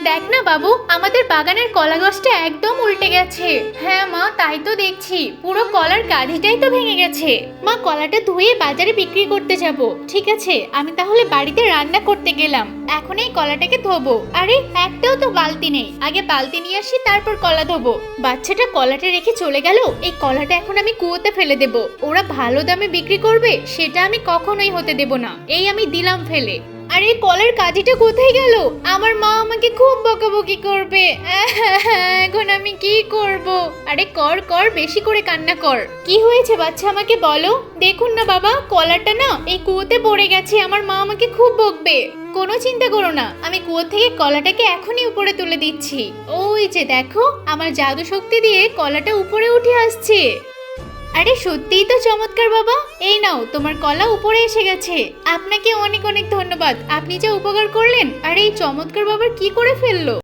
দেখ না বাবু, আমাদের বাগানের কলা গাছটা একদম উল্টে গেছে। হ্যাঁ মা, তাই তো দেখছি, পুরো কলার কাঁধিটাই তো ভেঙে গেছে। মা, কলাটা ধুয়ে বাজারে বিক্রি করতে যাব। ঠিক আছে, আমি তাহলে বাড়িতে রান্না করতে গেলাম। এখন এই কলাটাকে ধোবো। আরে, একটাও তো বালতি নেই, আগে বালতি নিয়ে আসি, তারপর কলা ধোবো। বাচ্চাটা কলাটা রেখে চলে গেল। এই কলাটা এখন আমি কুয়োতে ফেলে দেব। ওরা ভালো দামে বিক্রি করবে, সেটা আমি কখনোই হতে দেব না। এই আমি দিলাম ফেলে। আরে, কলার কাঠিটা কোথায় গেল? আমার মা আমাকে খুব বকাবকি করবে। এখন আমি কি করব? আরে কর কর, বেশি করে কান্না কর। কি হয়েছে বাচ্চা, আমাকে বলো। দেখুন না বাবা, কলাটা না এই কুয়োতে পড়ে গেছে, আমার মা আমাকে খুব বকবে। কোনো চিন্তা করো না, আমি কুয়ো থেকে কলাটাকে এখনই উপরে তুলে দিচ্ছি। ওই যে দেখো, আমার জাদু শক্তি দিয়ে কলাটা উপরে উঠে আসছে। আরে সত্যিই তো চমৎকার বাবা। এই নাও, তোমার কলা উপরে এসে গেছে। আপনাকে অনেক অনেক ধন্যবাদ, আপনি যা উপকার করলেন। আরে এই চমৎকার বাবার কি করে ফেললো?